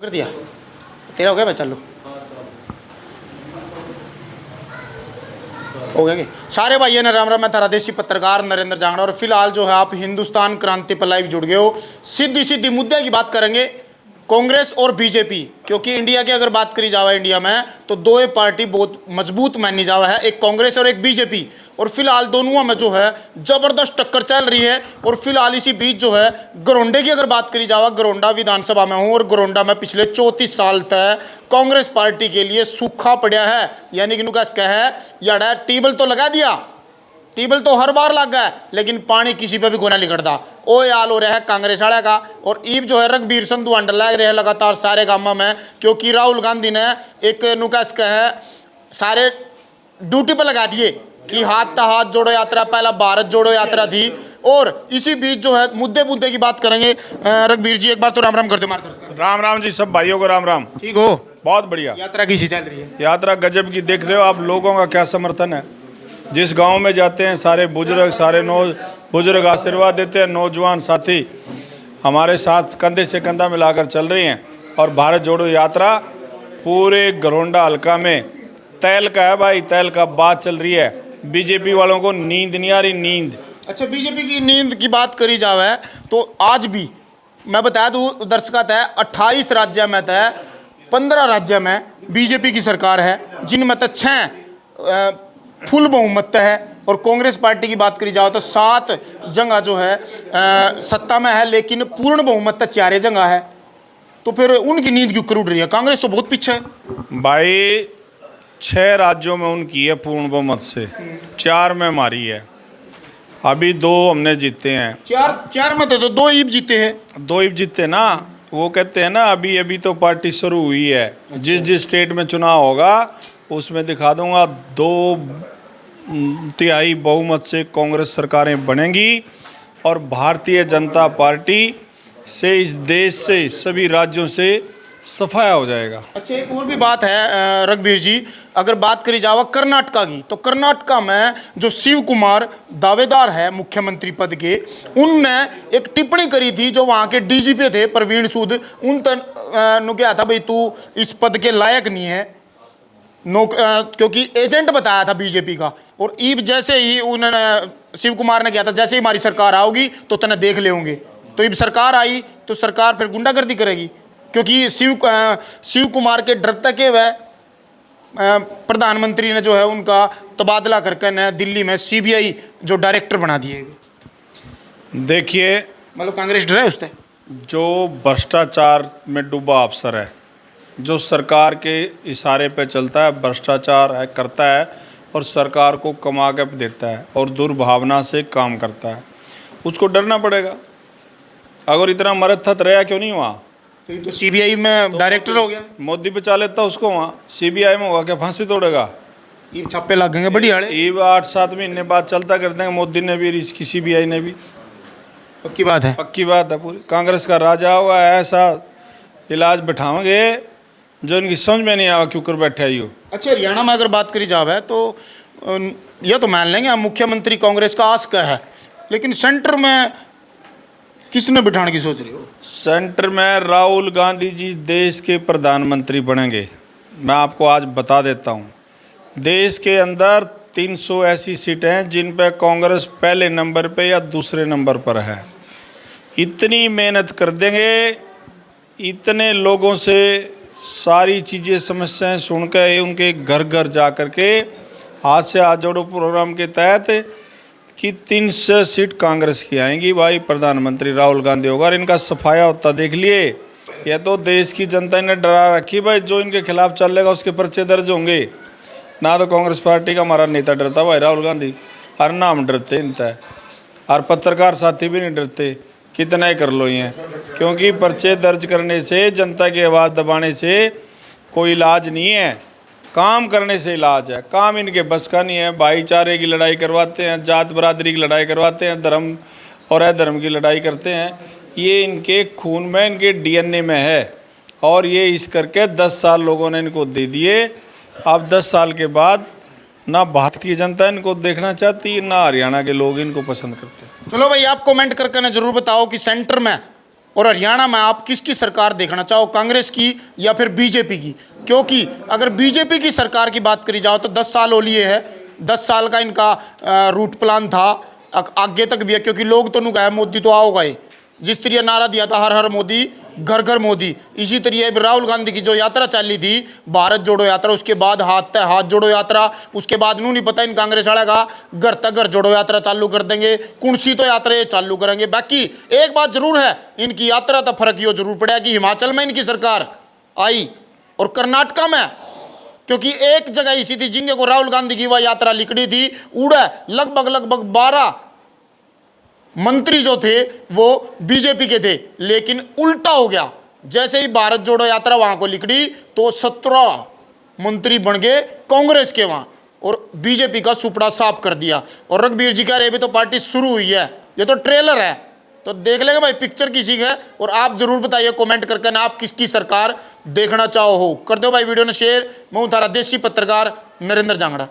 कर दिया तेरा हो गया, मैं चलो हो गया कि सारे भाइयों ने राम राम। मैं थारा देसी पत्रकार नरेंद्र जांगड़ा, और फिलहाल जो है आप हिंदुस्तान क्रांति पर लाइव जुड़ गए हो। सीधी सीधी मुद्दे की बात करेंगे, कांग्रेस और बीजेपी, क्योंकि इंडिया की अगर बात करी जाए इंडिया में तो दो ही पार्टी बहुत मजबूत मानी जावा है, एक कांग्रेस और एक बीजेपी। और फिलहाल दोनों में जो है जबरदस्त टक्कर चल रही है। और फिलहाल इसी बीच जो है गरोंडे की अगर बात करी जाए, गरोंडा विधानसभा में हूँ और गरोंडा में पिछले 34 साल तक कांग्रेस पार्टी के लिए सूखा पड़ा है, यानी कि नुकास कह है याड़ा टेबल तो लगा दिया, टेबल तो हर बार लग गया, लेकिन पानी किसी पे भी कोना लिखड़ता। ओ याल हो रहा है कांग्रेस वाले का। और ईब जो है रघबीर संधू अंडर लग रहे हैं लगातार सारे गांव में, क्योंकि राहुल गांधी ने एक नुकास कह है सारे ड्यूटी पर लगा दिए कि हाथ जोड़ो यात्रा, पहला भारत जोड़ो यात्रा थी। और इसी बीच जो है मुद्दे की बात करेंगे। रघबीर जी एक बार तो राम राम कर दो हमारे। राम राम जी, सब भाइयों को राम राम। ठीक हो? बहुत बढ़िया। यात्रा कैसी चल रही है? यात्रा गजब की। देख रहे हो आप लोगों का क्या समर्थन है। जिस गांव में जाते हैं सारे बुजुर्ग, बुजुर्ग आशीर्वाद देते हैं। नौजवान साथी हमारे साथ कंधे से कंधा मिलाकर चल रही हैं। और भारत जोड़ो यात्रा पूरे गरोंडा हल्का में तैल का है भाई, तैल का बात चल रही है। बीजेपी वालों को नींद नहीं आ रही, नींद। अच्छा, बीजेपी की नींद की बात करी जावे तो आज भी मैं बता दूं दर्शक है 28 राज्य में तय 15 राज्य में बीजेपी की सरकार है, जिनमें तक 6 फुल बहुमत है। और कांग्रेस पार्टी की बात करी जाए तो 7 जगह जो है सत्ता में है, लेकिन पूर्ण बहुमत 4 जगह है। तो फिर उनकी नींद क्यों कर उड़ रही है? कांग्रेस तो बहुत पीछे है भाई। 6 राज्यों में उनकी है पूर्ण बहुमत से, 4 में हमारी है। अभी 2 हमने जीते हैं। चार में तो 2 ईब जीते हैं। 2 ईब जीते ना। वो कहते हैं ना अभी अभी तो पार्टी शुरू हुई है। जिस स्टेट में चुनाव होगा उसमें दिखा दूंगा 2/3 बहुमत से कांग्रेस सरकारें बनेंगी। और भारतीय जनता पार्टी से इस देश से सभी राज्यों से सफाया हो जाएगा। अच्छा, एक और भी बात है रघबीर जी, अगर बात करी जाए कर्नाटका की, तो कर्नाटका में जो शिव कुमार दावेदार है मुख्यमंत्री पद के, उनने एक टिप्पणी करी थी जो वहाँ के डीजीपी थे प्रवीण सूद, उन नु क्या था भाई तू इस पद के लायक नहीं है, क्योंकि एजेंट बताया था बीजेपी का। और ईब जैसे ही उन्होंने शिव कुमार ने किया था, जैसे ही हमारी सरकार आओगी तो तने देख ले होंगे। तो ईब सरकार आई तो सरकार फिर गुंडागर्दी करेगी, क्योंकि शिव कुमार के डरते के वह प्रधानमंत्री ने जो है उनका तबादला करके न दिल्ली में सीबीआई जो डायरेक्टर बना दिए। देखिए, मतलब कांग्रेस डर है उससे। जो भ्रष्टाचार में डूबा अफसर है, जो सरकार के इशारे पे चलता है, भ्रष्टाचार है करता है और सरकार को कमा के देता है और दुर्भावना से काम करता है, उसको डरना पड़ेगा। अगर इतना मरद थत रहा क्यों नहीं वहाँ? तो सीबीआई में डायरेक्टर हो गया, मोदी बचा लेता उसको, वहाँ सीबीआई में होगा क्या फांसी तोड़ेगा? ये छापे लगेंगे बढ़िया। ये 8-7 महीने बाद चलता कर देंगे। मोदी ने भी, इसकी सीबीआई ने भी। पक्की बात है, पक्की बात है पूरी। कांग्रेस का राजा होगा, ऐसा इलाज बैठाओगे जो इनकी समझ में नहीं आवा क्यों कर बैठे आई हो। अच्छा, हरियाणा में अगर बात करी जाए तो यह तो मान लेंगे मुख्यमंत्री कांग्रेस का आस का है, लेकिन सेंटर में किसने बिठाने की सोच रही हो? सेंटर में राहुल गांधी जी देश के प्रधानमंत्री बनेंगे। मैं आपको आज बता देता हूँ, देश के अंदर 300 ऐसी सीटें हैं जिन पे कांग्रेस पहले नंबर पे या दूसरे नंबर पर है। इतनी मेहनत कर देंगे, इतने लोगों से सारी चीज़ें समस्याएं सुनकर उनके घर घर जा कर के हाथ से हाथ जोड़ो प्रोग्राम के तहत कि 300 सीट कांग्रेस की आएंगी भाई, प्रधानमंत्री राहुल गांधी होगा। और इनका सफाया होता देख लिए। यह तो देश की जनता ने डरा रखी भाई, जो इनके खिलाफ चलेगा उसके पर्चे दर्ज होंगे। ना तो कांग्रेस पार्टी का हमारा नेता डरता भाई राहुल गांधी, और ना हम डरते इनता है, और पत्रकार साथी भी नहीं डरते। कितना ही कर लो ये, क्योंकि पर्चे दर्ज करने से, जनता की आवाज़ दबाने से कोई इलाज नहीं है, काम करने से इलाज है। काम इनके बस का नहीं है। भाईचारे की लड़ाई करवाते हैं, जात बरादरी की लड़ाई करवाते हैं, धर्म और अधर्म की लड़ाई करते हैं। ये इनके खून में, इनके डीएनए में है। और ये इस करके 10 साल लोगों ने इनको दे दिए। अब 10 साल के बाद ना भारत की जनता इनको देखना चाहती, ना हरियाणा के लोग इनको पसंद करते हैं। चलो भाई, आप कमेंट करके ना जरूर बताओ कि सेंटर में और हरियाणा में आप किसकी सरकार देखना चाहो, कांग्रेस की या फिर बीजेपी की? क्योंकि अगर बीजेपी की सरकार की बात करी जाओ तो 10 साल हो लिए है, 10 साल का इनका रूट प्लान था, आगे तक भी है, क्योंकि लोग तो नुका है मोदी तो आओगा ही। जिस तरह नारा दिया था हर हर मोदी घर घर मोदी, इसी तरह राहुल गांधी की जो यात्रा चली थी भारत जोड़ो यात्रा, उसके बाद हाथ तक हाथ जोड़ो यात्रा, उसके बाद नहीं पता इन कांग्रेस वाले का घर तक घर जोड़ो यात्रा चालू कर देंगे, कुणसी तो यात्रा ये चालू करेंगे। बाकी एक बात जरूर है, इनकी यात्रा तो फर्क यो जरूर पड़ा कि हिमाचल में इनकी सरकार आई और कर्नाटका में, क्योंकि एक जगह ऐसी थी जिंगे को राहुल गांधी की वह यात्रा लिखड़ी थी, उड़ा लगभग 12 मंत्री जो थे वो बीजेपी के थे, लेकिन उल्टा हो गया। जैसे ही भारत जोड़ो यात्रा वहां को लिखड़ी तो 17 मंत्री बन गए कांग्रेस के वहां, और बीजेपी का सुपड़ा साफ कर दिया। और रघुवीर जी कह रहे अभी तो पार्टी शुरू हुई है, ये तो ट्रेलर है, तो देख लेंगे भाई पिक्चर किसी का है। और आप जरूर बताइए कमेंट करके ना आप किसकी सरकार देखना चाहो हो। कर दो भाई वीडियो ने शेयर। मैं हूं थारा देसी पत्रकार नरेंद्र जांगड़ा।